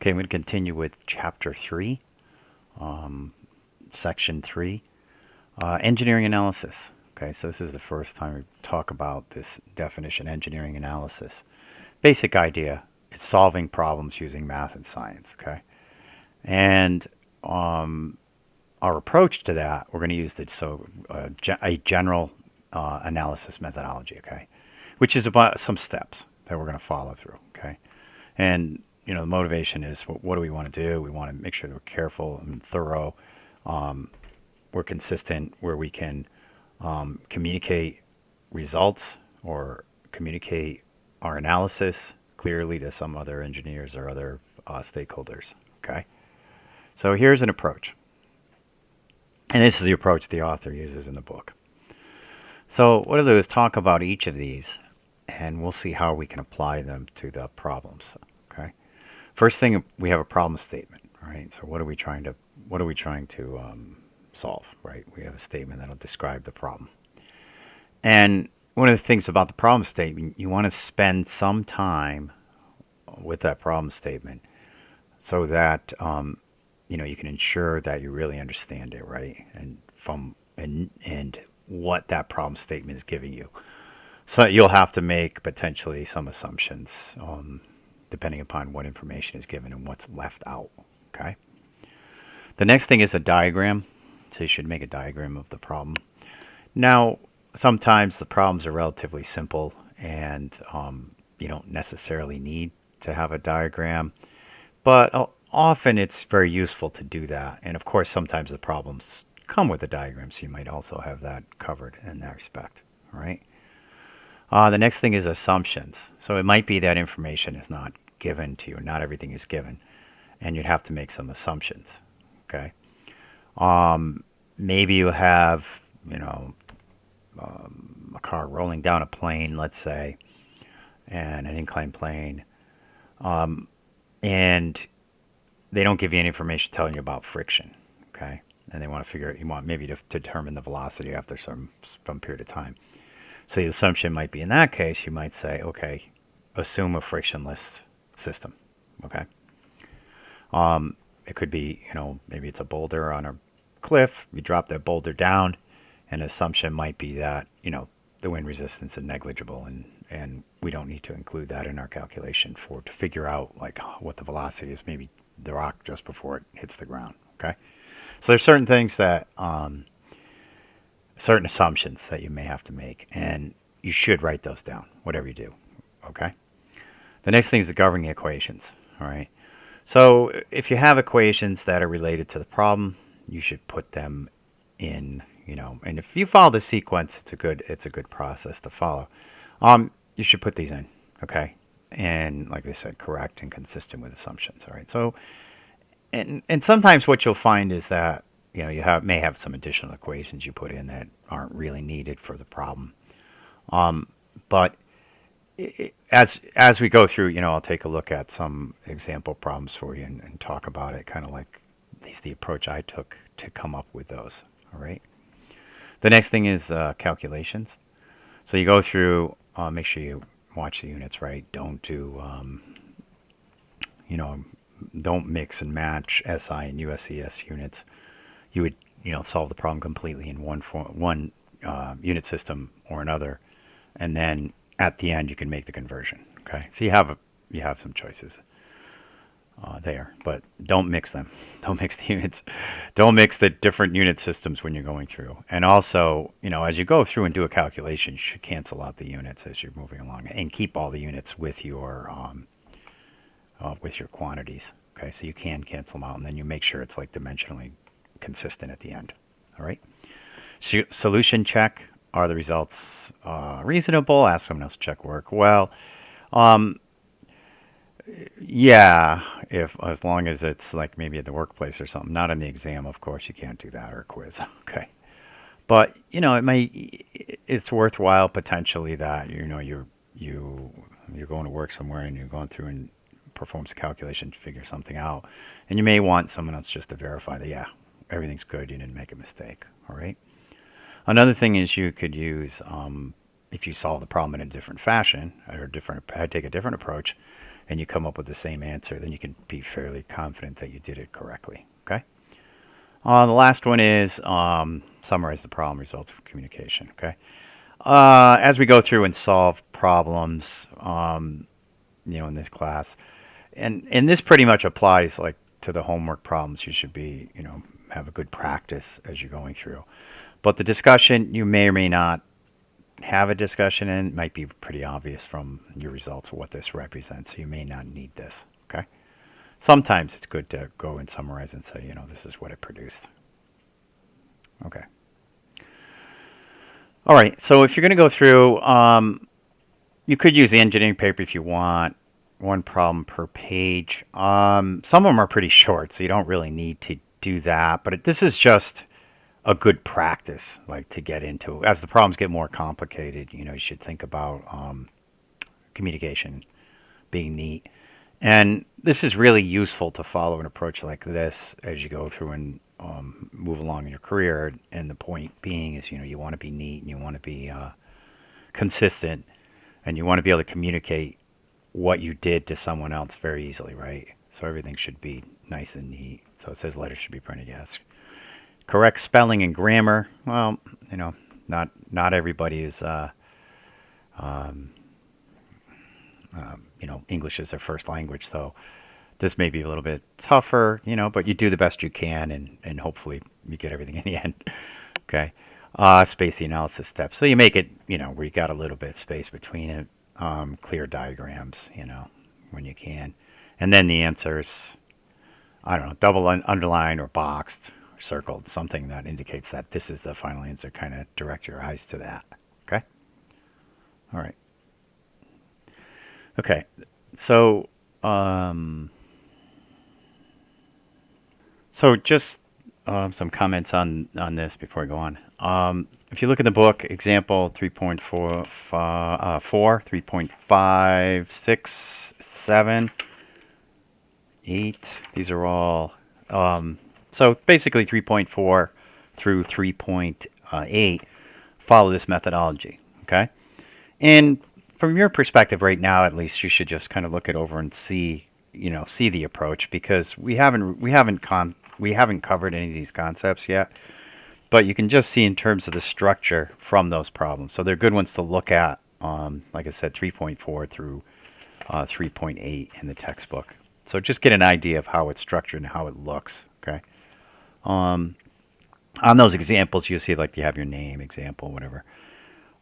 Okay, I'm going to continue with Chapter 3, um, Section 3, Engineering Analysis. Okay, so this is the first time we talk about this definition, engineering analysis. Basic idea, it's solving problems using math and science, okay? And um, our approach to that, we're going to use a general analysis methodology, okay? Which is about some steps that we're going to follow through, okay? And the motivation is what do we want to do? We want to make sure that we're careful and thorough. We're consistent where we can communicate results or communicate our analysis clearly to some other engineers or other stakeholders. Okay, so here's an approach, and this is the approach the author uses in the book. So what I'll do is talk about each of these, and we'll see how we can apply them to the problems. Okay. First thing, we have a problem statement, right? So what are we trying to solve, right? We have a statement that'll describe the problem. And one of the things about the problem statement, you want to spend some time with that problem statement so that you can ensure that you really understand it, right? And what that problem statement is giving you. So you'll have to make potentially some assumptions, depending upon what information is given and what's left out. Okay. The next thing is a diagram. So you should make a diagram of the problem. Now, sometimes the problems are relatively simple and you don't necessarily need to have a diagram, but often it's very useful to do that. And of course, sometimes the problems come with a diagram, so you might also have that covered in that respect. All right. The next thing is assumptions. So it might be that information is not given to you, not everything is given, and you'd have to make some assumptions. Okay. Maybe you have, a car rolling down a plane, let's say, and an inclined plane, and they don't give you any information telling you about friction. Okay. And they want to figure, you want maybe to determine the velocity after some period of time. So the assumption might be in that case, you might say, okay, assume a frictionless system. Okay. It could be, maybe it's a boulder on a cliff. You drop that boulder down, and assumption might be that, the wind resistance is negligible, and we don't need to include that in our calculation to figure out like what the velocity is, maybe the rock just before it hits the ground. Okay. So there's certain things that certain assumptions that you may have to make, and you should write those down, whatever you do. Okay. The next thing is the governing equations. All right. So if you have equations that are related to the problem, you should put them in, and if you follow the sequence, it's a good process to follow. You should put these in. Okay. And like I said, correct and consistent with assumptions. All right. So, and sometimes what you'll find is that may have some additional equations you put in that aren't really needed for the problem. But as we go through, I'll take a look at some example problems for you and talk about it, kind of like the approach I took to come up with those. All right. The next thing is calculations. So you go through, make sure you watch the units right. Don't do, don't mix and match SI and USES units. You would solve the problem completely in one unit system or another, and then at the end you can make the conversion. Okay, so you have some choices there, but don't mix them. Don't mix the units. Don't mix the different unit systems when you're going through. And also, as you go through and do a calculation, you should cancel out the units as you're moving along, and keep all the units with your quantities. Okay, so you can cancel them out, and then you make sure it's like dimensionally consistent at the end. All right. Solution check. Are the results reasonable? Ask someone else to check work. Well, yeah, if as long as it's like maybe at the workplace or something, not in the exam, of course you can't do that, or a quiz. Okay. But it's worthwhile potentially that you're going to work somewhere and you're going through and performs a calculation to figure something out, and you may want someone else just to verify that everything's good, you didn't make a mistake. All right. Another thing is you could use, if you solve the problem in a different fashion or take a different approach, and you come up with the same answer, then you can be fairly confident that you did it correctly. Okay. The last one is summarize the problem results of communication. Okay. As we go through and solve problems, in this class, and this pretty much applies like to the homework problems. You should be, have a good practice as you're going through. But the discussion, you may or may not have a discussion, and it might be pretty obvious from your results what this represents. So you may not need this. Okay. Sometimes it's good to go and summarize and say, this is what it produced. Okay. All right. So if you're going to go through, you could use the engineering paper if you want. One problem per page. Some of them are pretty short, so you don't really need to do that. But this is just a good practice, like to get into. As the problems get more complicated, you should think about communication being neat. And this is really useful to follow an approach like this as you go through and move along in your career. And the point being is, you want to be neat and you want to be consistent and you want to be able to communicate what you did to someone else very easily, right? So everything should be nice and neat. So it says letters should be printed, yes. Correct spelling and grammar. Well, not everybody is, English is their first language, so this may be a little bit tougher, but you do the best you can, and hopefully you get everything in the end. Okay. Space the analysis steps. So you make it, where you got a little bit of space between it. Clear diagrams, when you can. And then the answers, I don't know, double underlined or boxed or circled, something that indicates that this is the final answer. Kind of direct your eyes to that. Okay? All right. Okay. So, just some comments on this before I go on. If you look in the book, example 3.4, 3.5, 6, 7, 8, these are all, so basically 3.4 through 3.8 follow this methodology, okay? And from your perspective right now, at least, you should just kind of look it over and see the approach, because we haven't covered any of these concepts yet. But you can just see in terms of the structure from those problems. So they're good ones to look at, like I said, 3.4 through 3.8 in the textbook. So just get an idea of how it's structured and how it looks, okay? On those examples, you see like you have your name, example, whatever.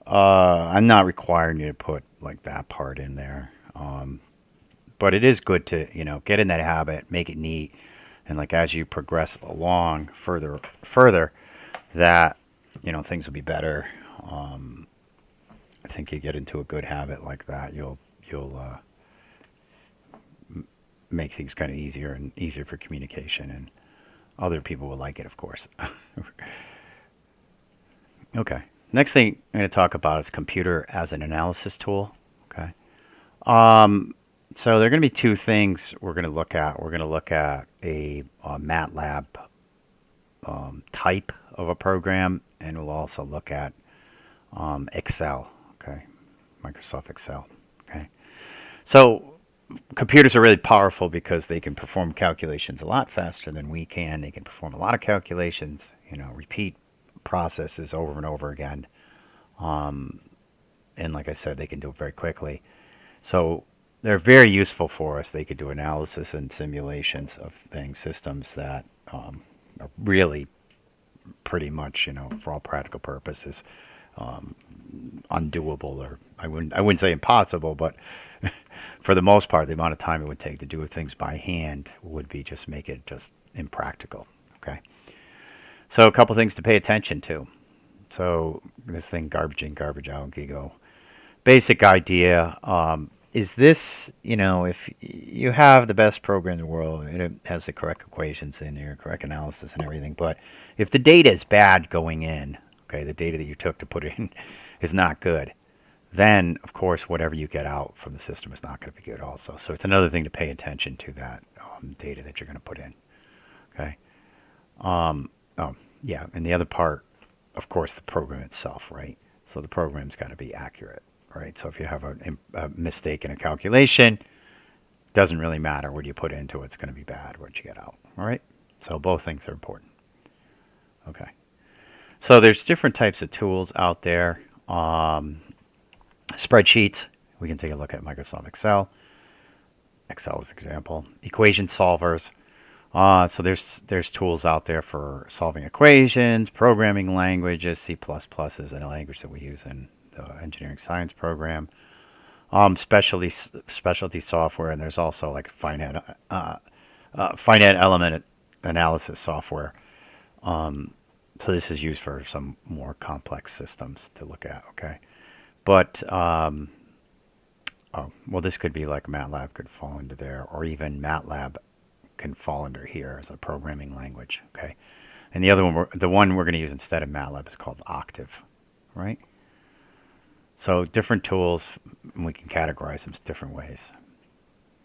I'm not requiring you to put like that part in there. But it is good to, get in that habit, make it neat. And like as you progress along further, that things will be better. I think you get into a good habit like that, you'll make things kind of easier and easier for communication, and other people will like it, of course. Okay, next thing I'm going to talk about is computer as an analysis tool. Okay, so there are going to be two things we're going to look at. We're going to look at a MATLAB type of a program, and we'll also look at Excel, okay, Microsoft Excel, okay. So computers are really powerful because they can perform calculations a lot faster than we can. They can perform a lot of calculations, repeat processes over and over again. And like I said, they can do it very quickly. So they're very useful for us. They could do analysis and simulations of things, systems that are really pretty much, for all practical purposes, undoable, or I wouldn't say impossible, but for the most part, the amount of time it would take to do things by hand would be just make it just impractical. Okay. So a couple things to pay attention to. So this thing, garbage in, garbage out, GIGO. Basic idea. Is this, if you have the best program in the world, it has the correct equations in here, correct analysis and everything, but if the data is bad going in, okay, the data that you took to put in is not good, then, of course, whatever you get out from the system is not going to be good also. So it's another thing to pay attention to, that data that you're going to put in, okay? Oh, yeah, and the other part, of course, the program itself, right? So the program's got to be accurate. Right, so if you have a mistake in a calculation, doesn't really matter what you put into it. It's going to be bad what you get out. All right. So both things are important. Okay. So there's different types of tools out there. Spreadsheets. We can take a look at Microsoft Excel. Excel is an example. Equation solvers. So there's tools out there for solving equations, programming languages. C++ is a language that we use in the engineering science program. Specialty software, and there's also like finite element analysis software. So this is used for some more complex systems to look at. Okay, but oh, well, this could be like MATLAB could fall into there, or even MATLAB can fall under here as a programming language. Okay, and the other one, the one we're going to use instead of MATLAB is called Octave, right? So different tools, and we can categorize them different ways.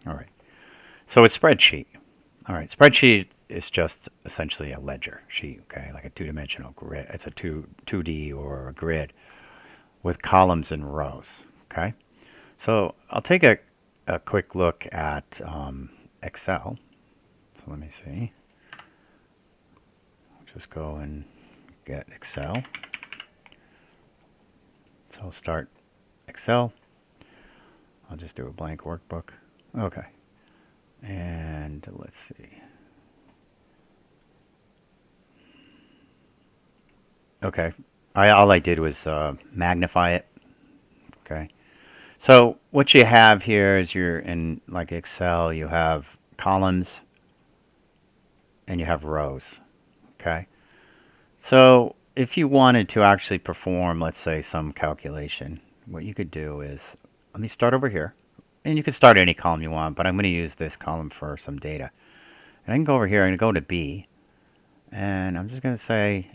All right. So a spreadsheet. All right. Spreadsheet is just essentially a ledger sheet, okay, like a two-dimensional grid. It's a 2D or a grid with columns and rows, okay? So I'll take a quick look at Excel. So let me see. Just go and get Excel. So I'll start Excel. I'll just do a blank workbook. Okay. And let's see. Okay. All I did was magnify it. Okay. So what you have here is you're in like Excel, you have columns and you have rows. Okay. So if you wanted to actually perform, let's say, some calculation, what you could do is, let me start over here. And you can start any column you want, but I'm going to use this column for some data. And I can go over here, I'm going to go to B, and I'm just going to say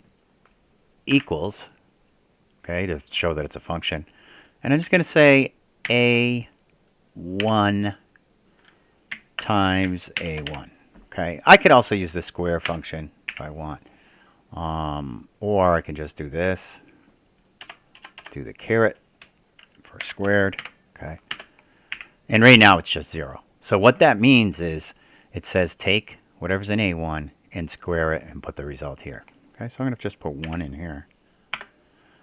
equals, okay, to show that it's a function. And I'm just going to say A1 times A1. Okay, I could also use the square function if I want. Or I can just do this, do the caret for squared, okay? And right now it's just 0. So what that means is it says take whatever's in A1 and square it and put the result here. Okay, so I'm going to just put 1 in here.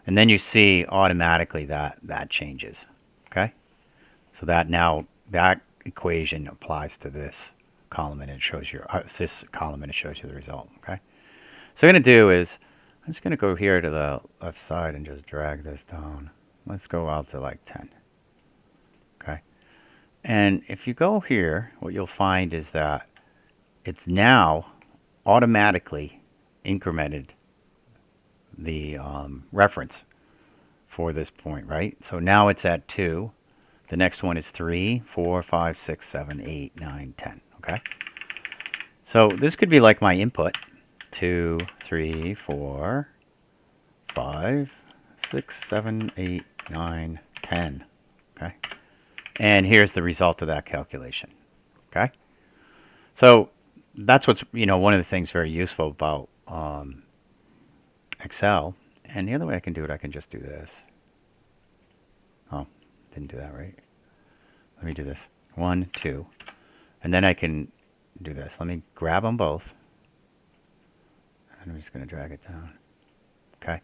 And then you see automatically that that changes, okay? So that now, that equation applies to this column and it shows you, this column and it shows you the result, okay? So what I'm going to do is, I'm just going to go here to the left side and just drag this down. Let's go out to like 10. Okay. And if you go here, what you'll find is that it's now automatically incremented the reference for this point, right? So now it's at 2. The next one is 3, 4, 5, 6, 7, 8, 9, 10. Okay. So this could be like my input. 2, 3, 4, 5, 6, 7, 8, 9, 10. Okay. And here's the result of that calculation. Okay. So that's what's, one of the things very useful about Excel. And the other way I can do it, I can just do this. Oh, didn't do that right. Let me do this. 1, 2. And then I can do this. Let me grab them both. And I'm just going to drag it down. Okay.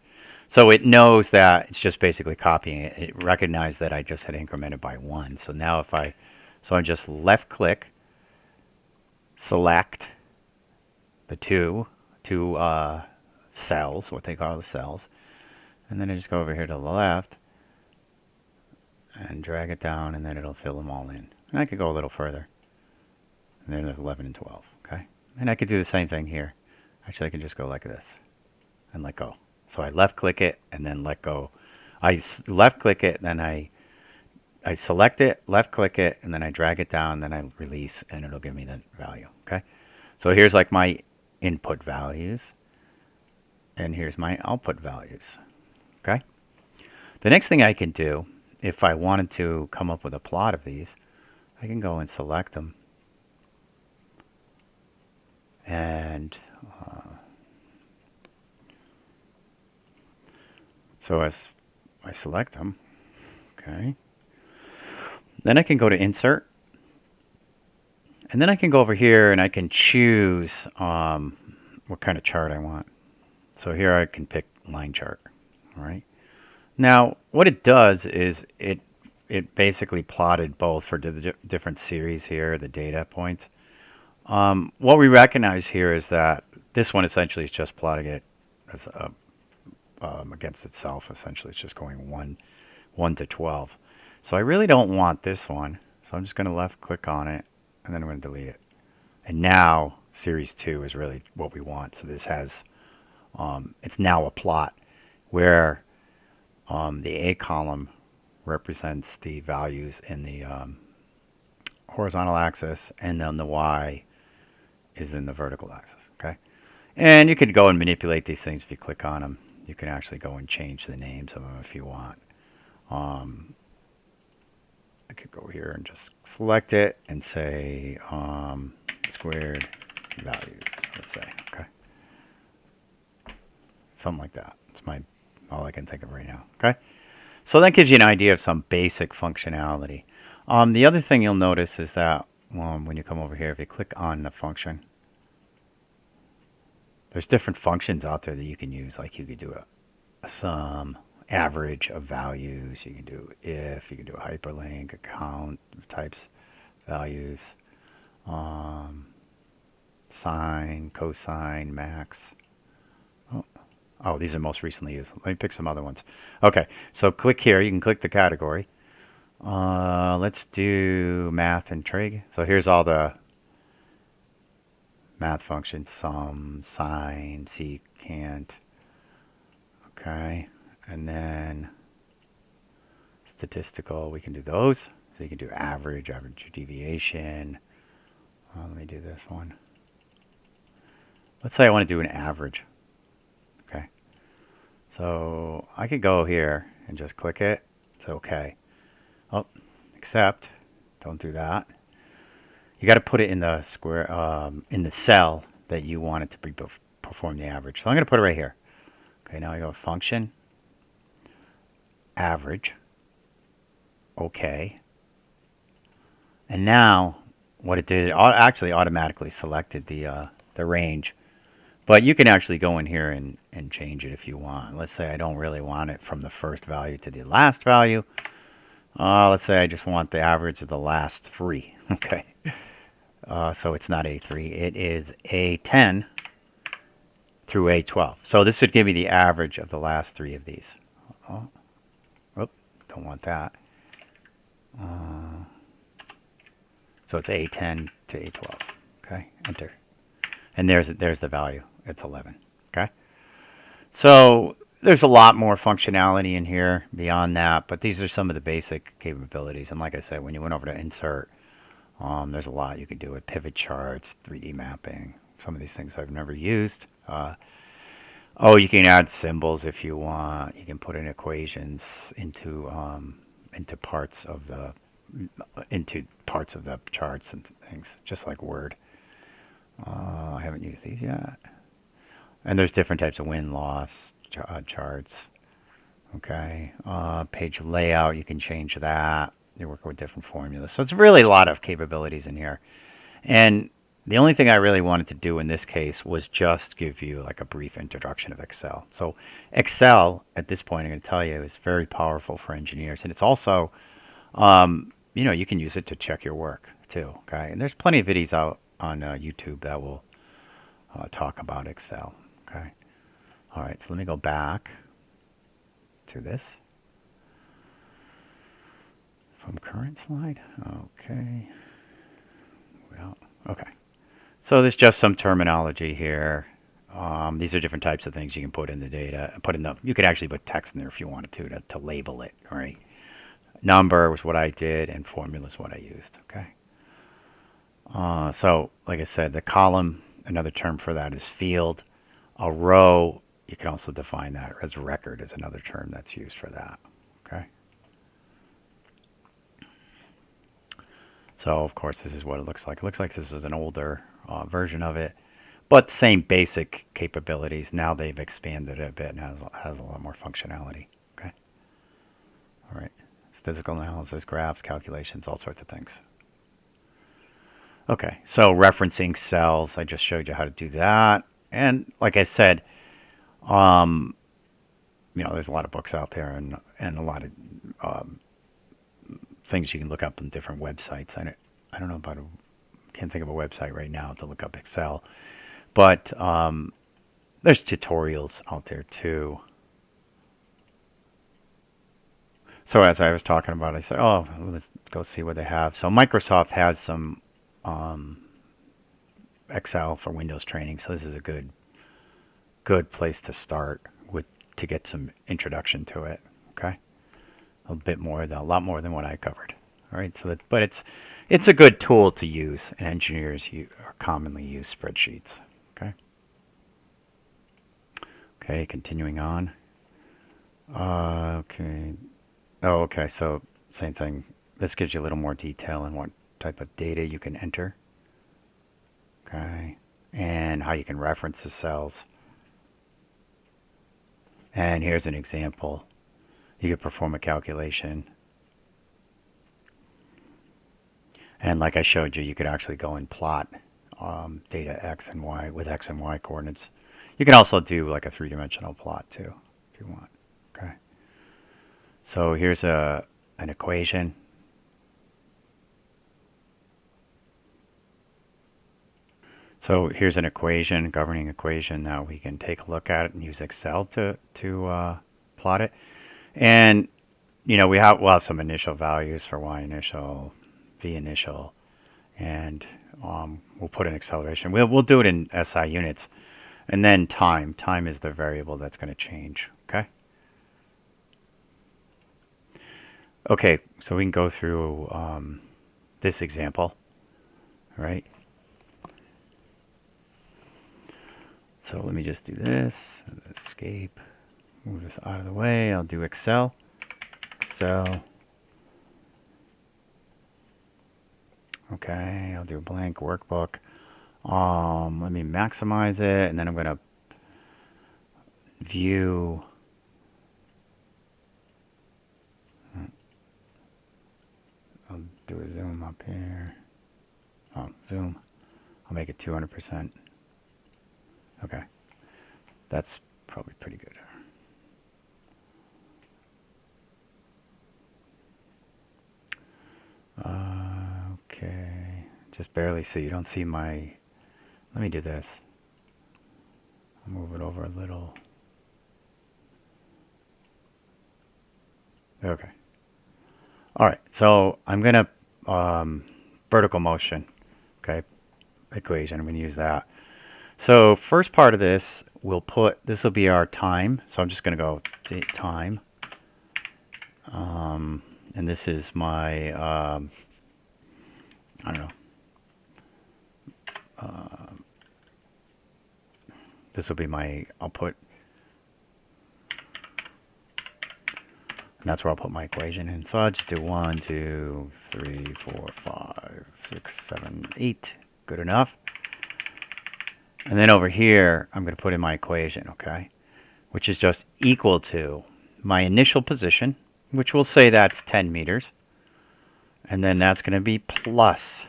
So it knows that it's just basically copying it. It recognized that I just had incremented by 1. So now if I just left click, select the two cells, what they call the cells, and then I just go over here to the left and drag it down, and then it'll fill them all in. And I could go a little further. And then there's 11 and 12. Okay. And I could do the same thing here. Actually, I can just go like this and let go. So I left click it and then let go. I left click it, then I select it, left click it, and then I drag it down, then I release, and it'll give me the value. Okay. So here's like my input values, and here's my output values. Okay. The next thing I can do, if I wanted to come up with a plot of these, I can go and select them. And so as I select them, okay, then I can go to Insert, And then I can go over here and I can choose what kind of chart I want. So here I can pick line chart. All right. Now, what it does is it basically plotted both for the different series here, the data points. What we recognize here is that this one essentially is just plotting it as against itself. Essentially, it's just going 1 to 12. So I really don't want this one. So I'm just going to left click on it, and then I'm going to delete it. And now series 2 is really what we want. So this has, it's now a plot where the A column represents the values in the horizontal axis, and then the Y is in the vertical axis. Okay, and you could go and manipulate these things if you click on them. You can actually go and change the names of them if you want. I could go here and just select it and say squared values, let's say. Okay, something like that. It's all I can think of right now. Okay, so that gives you an idea of some basic functionality. The other thing you'll notice is that when you come over here, if you click on the function, there's different functions out there that you can use. Like you could do a sum, average of values. You can do if, you can do a hyperlink, a count of types, values, sine, cosine, max. Oh, these are most recently used. Let me pick some other ones. Okay, so click here. You can click the category. Let's do math and trig. So here's all the math functions: sum, sine, secant. Okay, and then statistical, we can do those. So you can do average, average deviation. Let me do this one. Let's say I want to do an average. Okay, so I could go here and just click it. It's okay. Oh, except don't do that. You got to put it in the square, in the cell that you want it to be perform the average. So I'm going to put it right here. Okay, now I go function, average, okay. And now what it did, it actually automatically selected the range. But you can actually go in here and change it if you want. Let's say I don't really want it from the first value to the last value. Let's say I just want the average of the last 3. Okay. So it's not A3, it is A10 through A12. So this should give me the average of the last 3 of these. Oh, don't want that. So it's A10 to A12. Okay, enter. And there's the value. It's 11. Okay. So there's a lot more functionality in here beyond that, but these are some of the basic capabilities. And like I said, when you went over to insert, there's a lot you can do with pivot charts, 3D mapping. Some of these things I've never used. You can add symbols if you want. You can put in equations into parts of the charts and things, just like Word. I haven't used these yet. And there's different types of win-loss charts. Okay, page layout, you can change that. You work with different formulas. So it's really a lot of capabilities in here. And the only thing I really wanted to do in this case was just give you like a brief introduction of Excel. So Excel, at this point, I'm going to tell you, is very powerful for engineers. And it's also, you can use it to check your work too. Okay, and there's plenty of videos out on YouTube that will talk about Excel. Okay, all right, so let me go back to this from current slide. Okay, well, okay. So there's just some terminology here. These are different types of things you can put in the data. You could actually put text in there if you wanted to label it. All right. Number was what I did, and formula is what I used. Okay. So like I said, the column, another term for that is field. A row, you can also define that as record is another term that's used for that. Okay. So of course this is what it looks like. It looks like this is an older version of it, but same basic capabilities. Now they've expanded it a bit and has a lot more functionality. Okay. All right. Statistical analysis, graphs, calculations, all sorts of things. Okay, so referencing cells, I just showed you how to do that. And like I said, um, there's a lot of books out there and a lot of um, things you can look up on different websites. I don't know about can't think of a website right now to look up Excel, but there's tutorials out there too. So as I was talking about, I said, oh, let's go see what they have. So Microsoft has some um, Excel for Windows training, so this is a good place to start with to get some introduction to it. Okay, a lot more than what I covered. All right, but it's a good tool to use, and engineers commonly use spreadsheets. Okay, okay, continuing on. Okay. Oh, okay. So same thing. This gives you a little more detail on what type of data you can enter. Okay, and how you can reference the cells. And here's an example. You could perform a calculation. And like I showed you, you could actually go and plot data X and Y with X and Y coordinates. You can also do like a three-dimensional plot too, if you want. Okay. So here's an equation. So here's an equation, governing equation. Now we can take a look at it and use Excel to plot it. And we'll have some initial values for Y initial, V initial, and we'll put an acceleration. We'll do it in SI units, and then time. Time is the variable that's going to change. Okay. Okay. So we can go through this example, right? So let me just do this. Escape. Move this out of the way. I'll do Excel. Excel. Okay, I'll do a blank workbook. Let me maximize it, and then I'm going to view. I'll do a zoom up here. Oh, zoom. I'll make it 200%. Okay, that's probably pretty good. Okay, just barely see. You don't see my. Let me do this. I'll move it over a little. Okay. All right. So I'm gonna vertical motion. Okay, equation. I'm gonna use that. So first part of this, this will be our time. So I'm just gonna go time. And this is my I don't know. This will be my, I'll put, and that's where I'll put my equation in. So I'll just do 1, 2, 3, 4, 5, 6, 7, 8. Good enough. And then over here, I'm going to put in my equation, okay? Which is just equal to my initial position, which we'll say that's 10 meters. And then that's going to be plus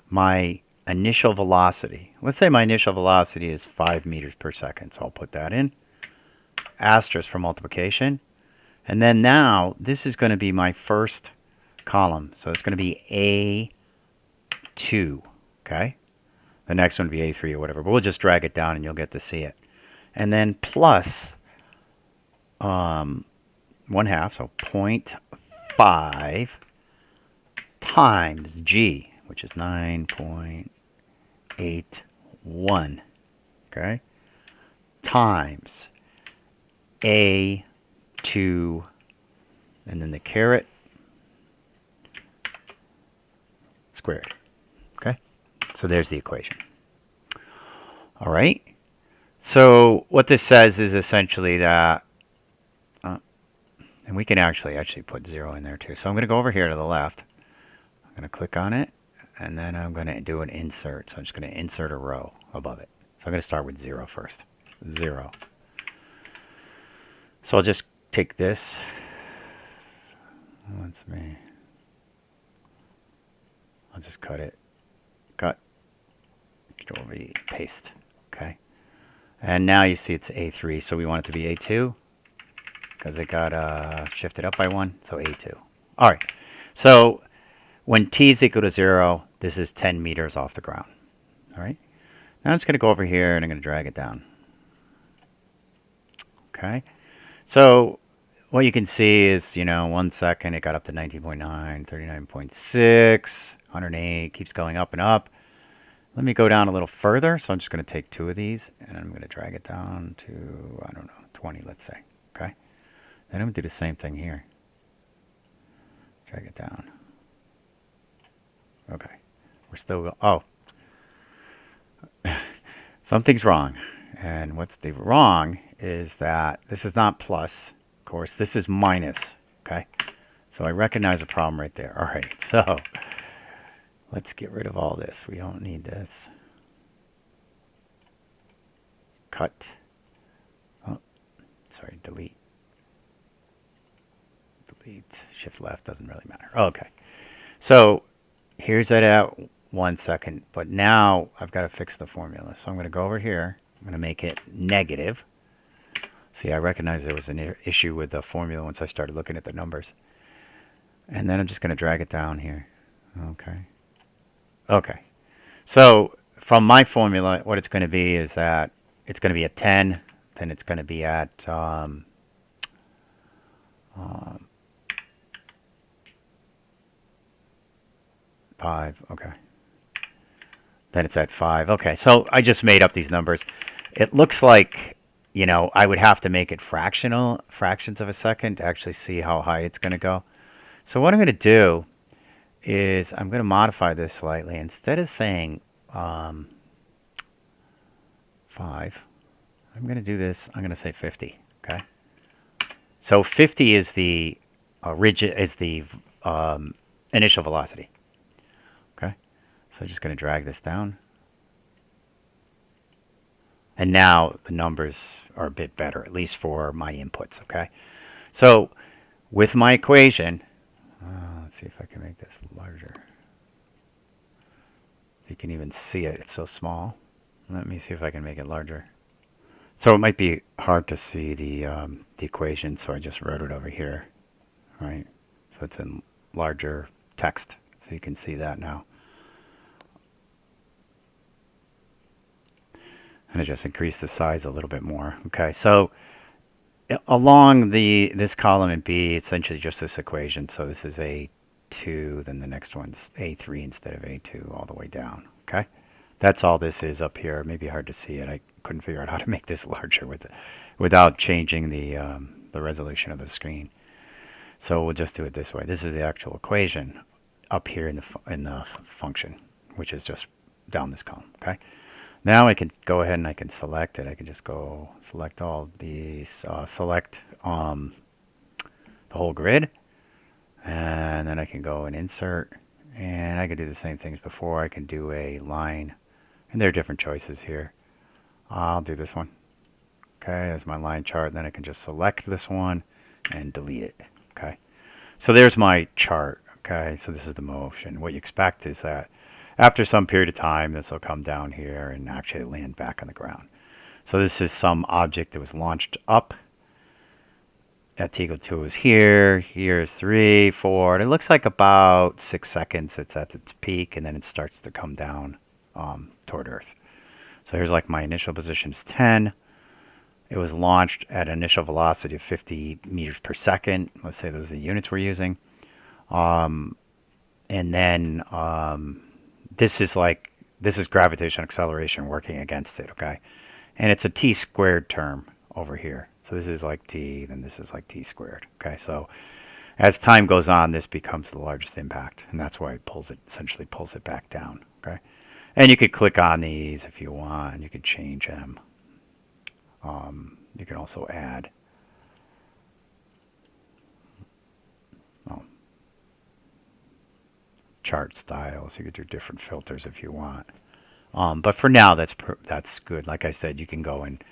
my initial velocity. Let's say my initial velocity is 5 meters per second. So I'll put that in. Asterisk for multiplication. And then now this is going to be my first column. So it's going to be A2. Okay. The next one would be A3 or whatever. But we'll just drag it down and you'll get to see it. And then plus 1/2. So 0.5 times G, which is 9.81, okay, times A2, and then the caret squared, okay? So there's the equation. All right. So what this says is essentially that, and we can actually put 0 in there too. So I'm going to go over here to the left. I'm going to click on it, and then I'm going to do an insert. So I'm just going to insert a row above it. So I'm going to start with 0 first. 0. So I'll just take this. That's me. I'll just cut it cut, Control V, paste. Okay. And now you see it's A3, so we want it to be A2 because it got shifted up by 1, so A2. All right. So when t is equal to 0, this is 10 meters off the ground. All right. Now I'm just going to go over here and I'm going to drag it down. Okay. So what you can see is, 1 second it got up to 19.9, 39.6, 108, keeps going up and up. Let me go down a little further. So I'm just going to take 2 of these and I'm going to drag it down to, I don't know, 20, let's say. Okay. Then I'm going to do the same thing here. Drag it down. Okay. We're still, oh. Something's wrong. And what's the wrong is that this is not plus. Of course, this is minus. Okay. So I recognize a problem right there. All right. So let's get rid of all this. We don't need this. Cut. Oh, sorry, delete. Delete. Shift left doesn't really matter. Okay. So here's that at 1 second. But now I've got to fix the formula. So I'm going to go over here. I'm going to make it negative. See, I recognize there was an issue with the formula once I started looking at the numbers. And then I'm just going to drag it down here. Okay. Okay. So from my formula, what it's going to be is that it's going to be at 10. Then it's going to be at 5. Okay. Then it's at 5. Okay. So I just made up these numbers. It looks like, I would have to make it fractions of a second to actually see how high it's going to go. So what I'm going to do is I'm going to modify this slightly. Instead of saying 5, I'm going to do this. I'm going to say 50. Okay. So 50 is the initial velocity. Okay. So I'm just going to drag this down. And now the numbers are a bit better, at least for my inputs. Okay. So with my equation, let's see if I can make this larger. You can even see it. It's so small. Let me see if I can make it larger. So it might be hard to see the equation, so I just wrote it over here, right? So it's in larger text, so you can see that now. And I just increased the size a little bit more. Okay, so along this column in B, essentially just this equation. So this is A2, then the next one's A3 instead of A2 all the way down. Okay, that's all this is up here. Maybe hard to see it. I couldn't figure out how to make this larger without changing the resolution of the screen. So we'll just do it this way. This is the actual equation up here in the function, which is just down this column. Okay. Now I can go ahead and I can select it. I can just go select all these, select the whole grid, and then I can go and insert, and I can do the same things before. I can do a line, and there are different choices here. I'll do this one. Okay, there's my line chart. And then I can just select this one and delete it. Okay, so there's my chart. Okay, so this is the motion. What you expect is that after some period of time, this will come down here and actually land back on the ground. So this is some object that was launched up. At t equal 2 is here. Here's 3, 4. And it looks like about 6 seconds it's at its peak, and then it starts to come down toward Earth. So here's like my initial position is 10. It was launched at an initial velocity of 50 meters per second. Let's say those are the units we're using. And then this is gravitational acceleration working against it, okay? And it's a t squared term over here. So this is like t, then this is like t squared, okay? So as time goes on, this becomes the largest impact, and that's why it essentially pulls it back down, okay? And you could click on these if you want. You could change them. You can also add. Chart styles. You could do different filters if you want. But for now, that's good. Like I said, you can go and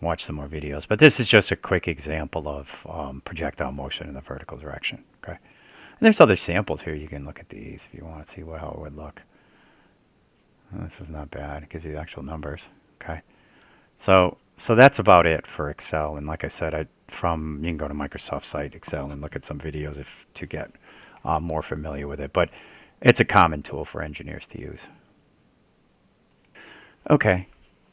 watch some more videos. But this is just a quick example of projectile motion in the vertical direction. Okay. And there's other samples here. You can look at these if you want to see how it would look. This is not bad. It gives you the actual numbers. Okay. So that's about it for Excel. And like I said, you can go to Microsoft site Excel and look at some videos if to get more familiar with it. But it's a common tool for engineers to use. Okay.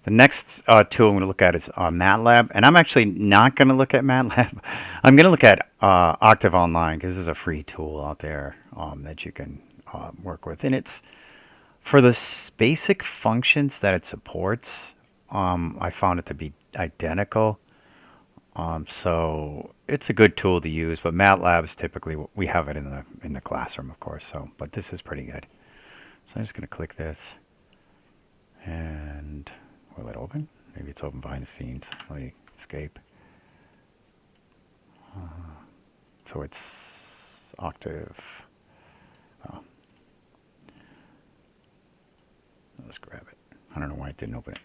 The next tool I'm going to look at is MATLAB, and I'm actually not going to look at MATLAB. I'm going to look at Octave Online because this is a free tool out there that you can work with, and it's for the basic functions that it supports. I found it to be identical, so it's a good tool to use. But MATLAB is typically we have it in the classroom, of course. So, but this is pretty good. So I'm just going to click this, and will it open? Maybe it's open behind the scenes. Let me escape. So it's Octave. Oh, let's grab it. I don't know why it didn't open it.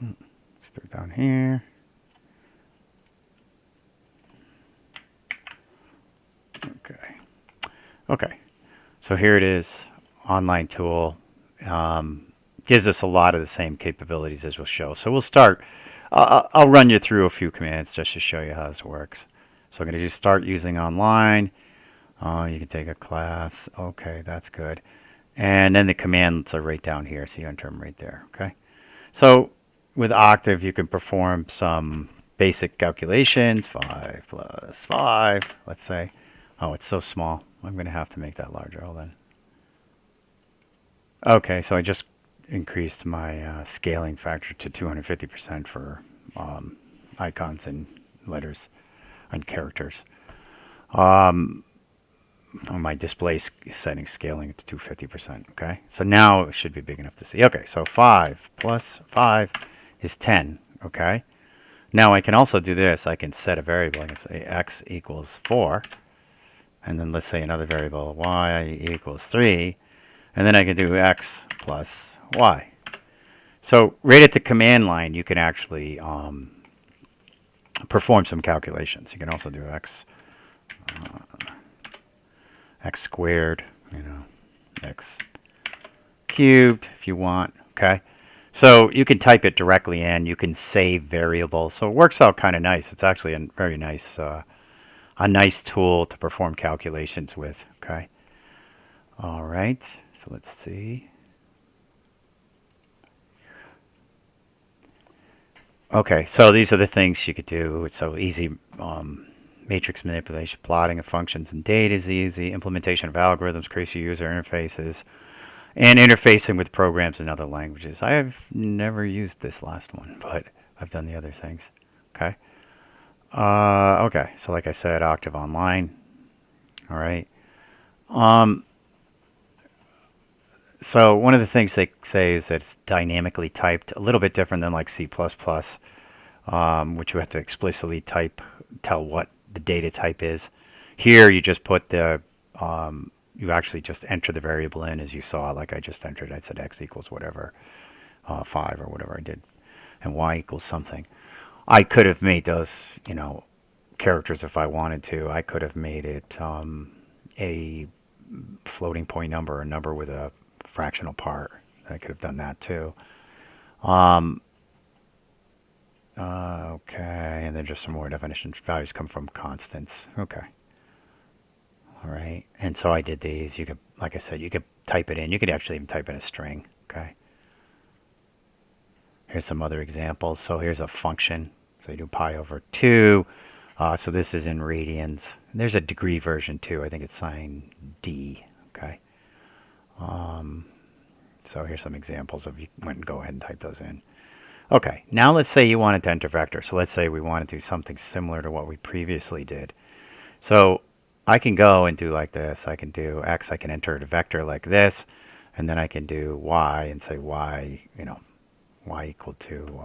Let's throw it down here. Okay. Okay. So here it is, online tool. Gives us a lot of the same capabilities as we'll show. So we'll start. I'll run you through a few commands just to show you how this works. So I'm going to just start using online. You can take a class. Okay, that's good. And then the commands are right down here, so you enter them right there. Okay. So with Octave, you can perform some basic calculations. 5 plus 5, let's say. Oh, it's so small. I'm going to have to make that larger. Hold on. Okay, so I just increased my scaling factor to 250% for icons and letters and characters. On my display setting scaling it to 250%. Okay, so now it should be big enough to see. Okay, so 5 plus 5 is 10. Okay, now I can also do this. I can set a variable. I can say x equals 4. And then let's say another variable, y equals 3. And then I can do x plus y. So right at the command line, you can actually perform some calculations. You can also do x squared, x cubed if you want. Okay. So you can type it directly in. You can save variables. So it works out kind of nice. It's actually a very nice a nice tool to perform calculations with. Okay. All right. So let's see. Okay, so these are the things you could do. It's so easy. Matrix manipulation, plotting of functions and data is easy. Implementation of algorithms, creating user interfaces, and interfacing with programs in other languages. I have never used this last one, but I've done the other things. Okay. Okay, so like I said, Octave Online. All right. So one of the things they say is that it's dynamically typed, a little bit different than like C++, which you have to explicitly tell what the data type is. Here you just put you actually just enter the variable in as you saw, like I just entered. I said x equals whatever, 5 or whatever I did, and y equals something. I could have made those, characters if I wanted to. I could have made it a floating point number, a number with a fractional part. I could have done that too. Okay, and then just some more definitions. Values come from constants. Okay. All right, and so I did these. You could, like I said, you could type it in. You could actually even type in a string. Okay. Here's some other examples. So here's a function. So you do pi over 2. So this is in radians. There's a degree version too. I think it's sine d. Okay. So here's some examples of you went and go ahead and type those in. Okay, now let's say you wanted to enter vector. So let's say we want to do something similar to what we previously did. So I can go and do like this. I can do x, I can enter a vector like this, and then I can do y and say y, y equal to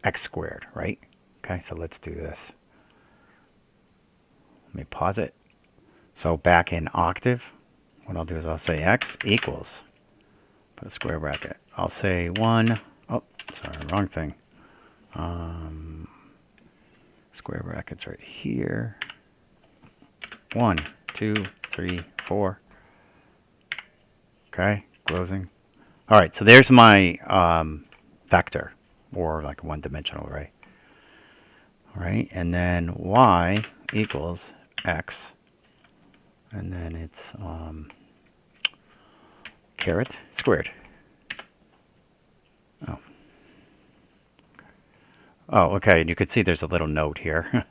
x squared, right? Okay, so let's do this. Let me pause it. So back in Octave, what I'll do is I'll say x equals, put a square bracket. I'll say 1. Oh, sorry, wrong thing. Square brackets right here. 1, 2, 3, 4. Okay, closing. All right, so there's my vector, or like a one-dimensional array. All right, and then y equals x, and then it's caret squared. Oh. Oh, okay, and you can see there's a little note here.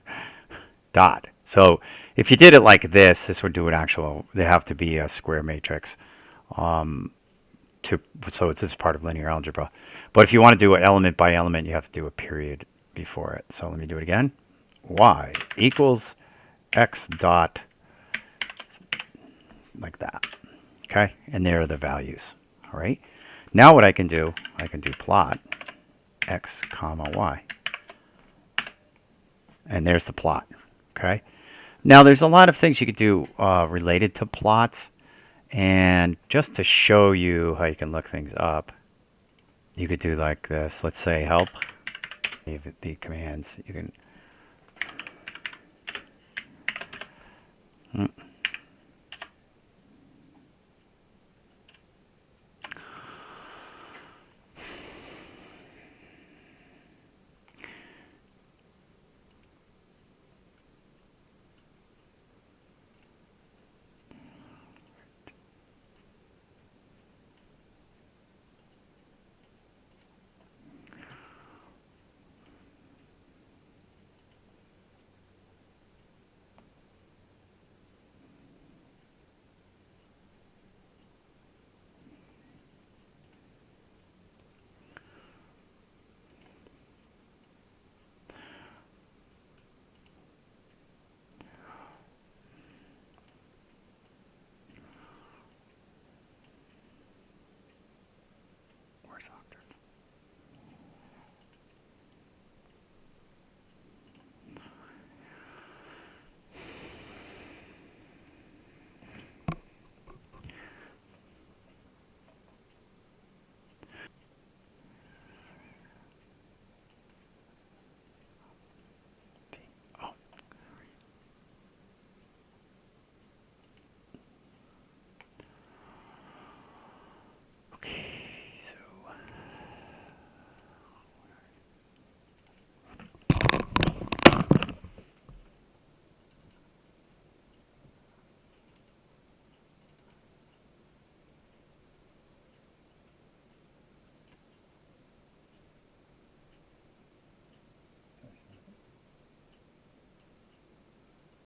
Dot. So if you did it like this would do an actual, they have to be a square matrix. So it's this part of linear algebra. But if you want to do it element by element, you have to do a period before it. So let me do it again. Y equals x dot, like that. Okay, and there are the values. All right. Now what I can do plot x comma y. And there's the plot. Okay. Now there's a lot of things you could do related to plots. And just to show you how you can look things up, you could do like this. Let's say help. The commands. You can